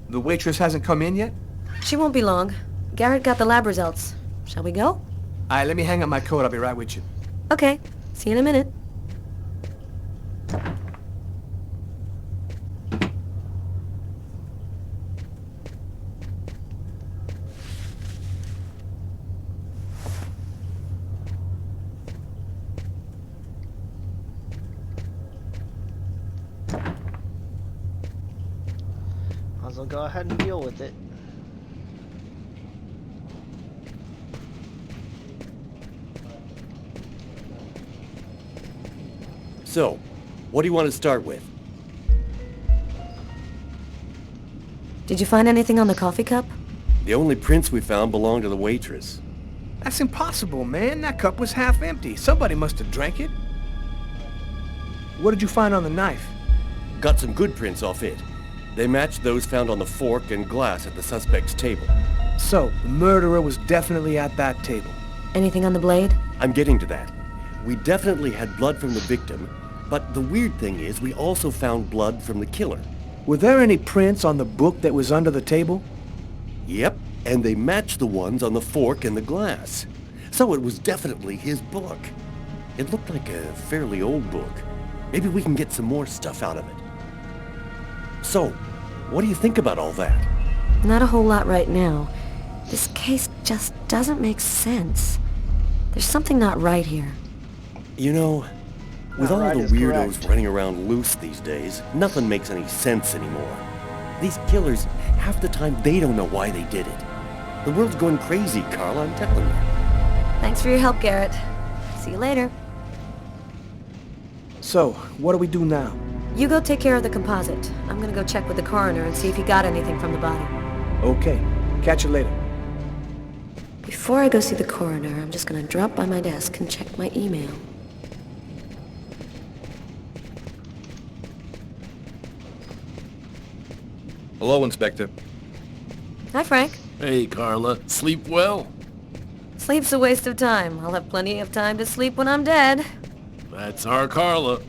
The waitress hasn't come in yet? She won't be long. Garrett got the lab results. Shall we go? All right, let me hang up my coat. I'll be right with you. Okay. See you in a minute. Might as well go ahead and deal with it. So, what do you want to start with? Did you find anything on the coffee cup? The only prints we found belonged to the waitress. That's impossible, man. That cup was half empty. Somebody must have drank it. What did you find on the knife? Got some good prints off it. They matched those found on the fork and glass at the suspect's table. So, the murderer was definitely at that table. Anything on the blade? I'm getting to that. We definitely had blood from the victim, but the weird thing is we also found blood from the killer. Were there any prints on the book that was under the table? Yep, and they matched the ones on the fork and the glass. So it was definitely his book. It looked like a fairly old book. Maybe we can get some more stuff out of it. So, what do you think about all that? Not a whole lot right now. This case just doesn't make sense. There's something not right here. You know, with all right the is weirdos correct. running around loose these days, nothing makes any sense anymore. These killers, half the time they don't know why they did it. The world's going crazy, Carla, I'm telling you. Thanks for your help, Garrett. See you later. So, what do we do now? You go take care of the composite. I'm gonna go check with the coroner and see if he got anything from the body. Okay. Catch you later. Before I go see the coroner, I'm just gonna drop by my desk and check my email. Hello, Inspector. Hi, Frank. Hey, Carla. Sleep well? Sleep's a waste of time. I'll have plenty of time to sleep when I'm dead. That's our Carla.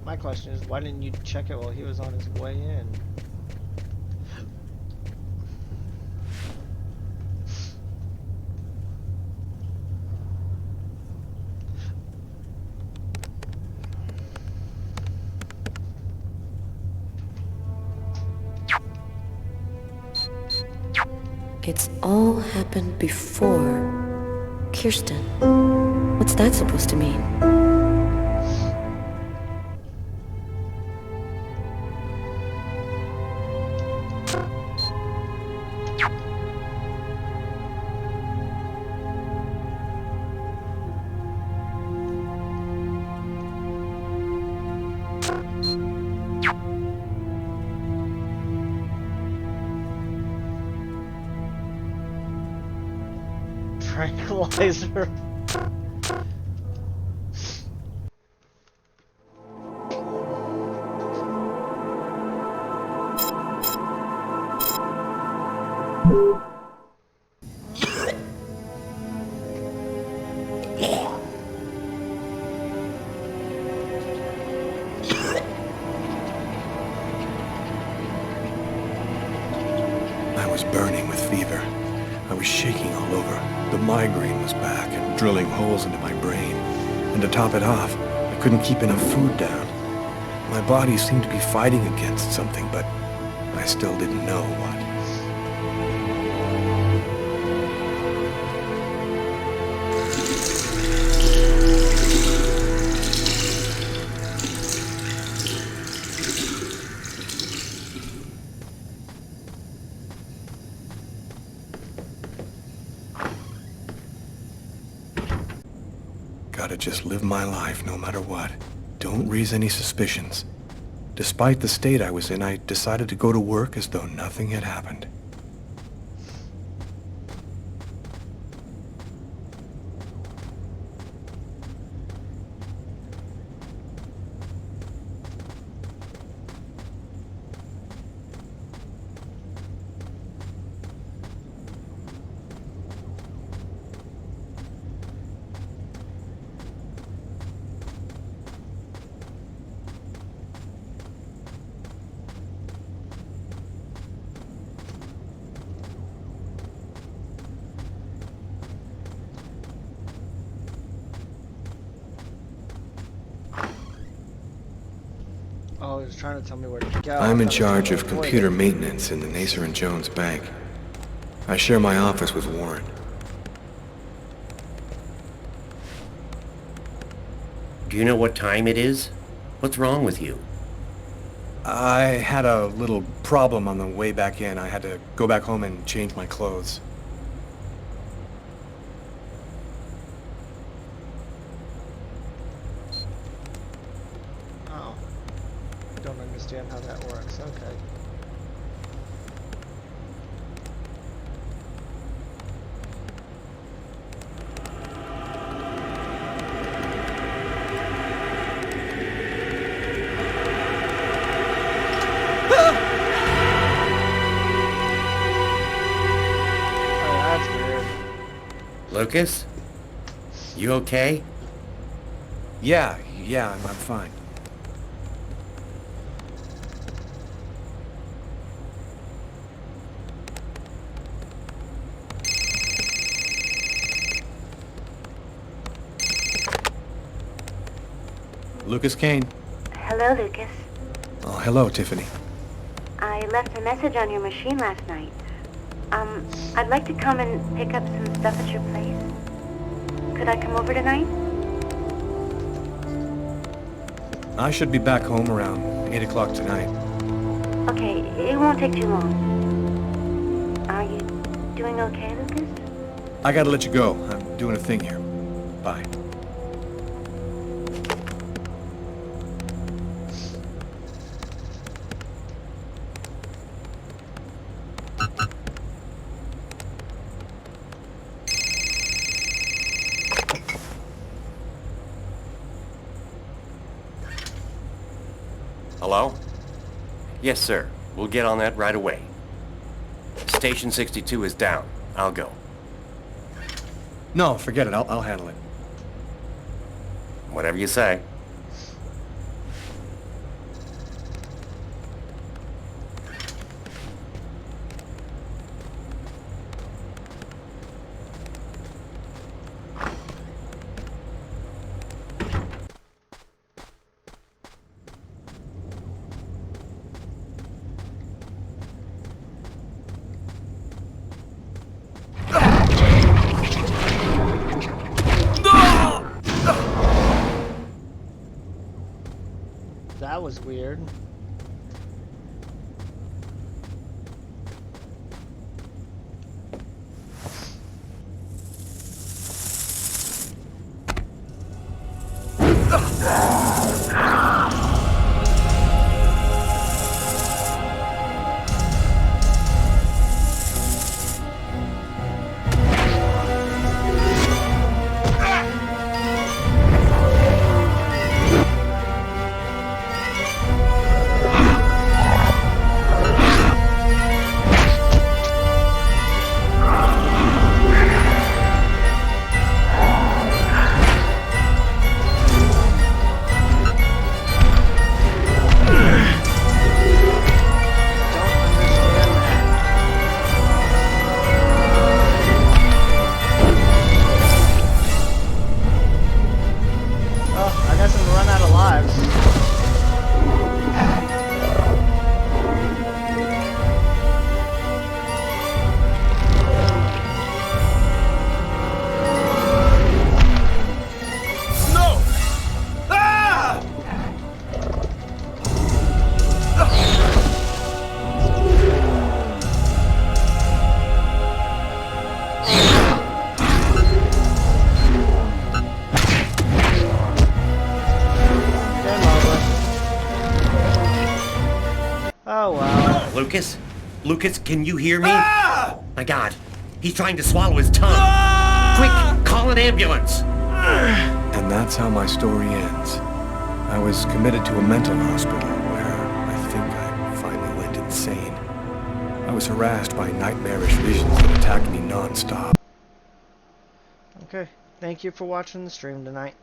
My question is, why didn't you check it while he was on his way in? It's all happened before Kirsten. What's that supposed to mean? Tranquilizer. was burning with fever. I was shaking all over. The migraine was back and drilling holes into my brain. And to top it off, I couldn't keep enough food down. My body seemed to be fighting against something, but I still didn't know what. Gotta just live my life no matter what. Don't raise any suspicions. Despite the state I was in, I decided to go to work as though nothing had happened. Oh, he was trying to tell me where to go. I'm in charge of computer maintenance in the Nacer and Jones Bank. I share my office with Warren. Do you know what time it is? What's wrong with you? I had a little problem on the way back in. I had to go back home and change my clothes. Oh. I don't understand how that works. Okay. Lucas? You okay? Yeah, I'm fine. Lucas Kane. Hello, Lucas. Oh, hello, Tiffany. I left a message on your machine last night. I'd like to come and pick up some stuff at your place. Could I come over tonight? I should be back home around 8 o'clock tonight. Okay, it won't take too long. Are you doing okay, Lucas? I gotta let you go. I'm doing a thing here. Bye. Hello? Yes, sir. We'll get on that right away. Station 62 is down. I'll go. No, forget it. I'll handle it. Whatever you say. That was weird. Lucas? Lucas, can you hear me? My God, he's trying to swallow his tongue. Quick, call an ambulance. And that's how my story ends. I was committed to a mental hospital where I think I finally went insane. I was harassed by nightmarish visions that attacked me non-stop. Okay, thank you for watching the stream tonight.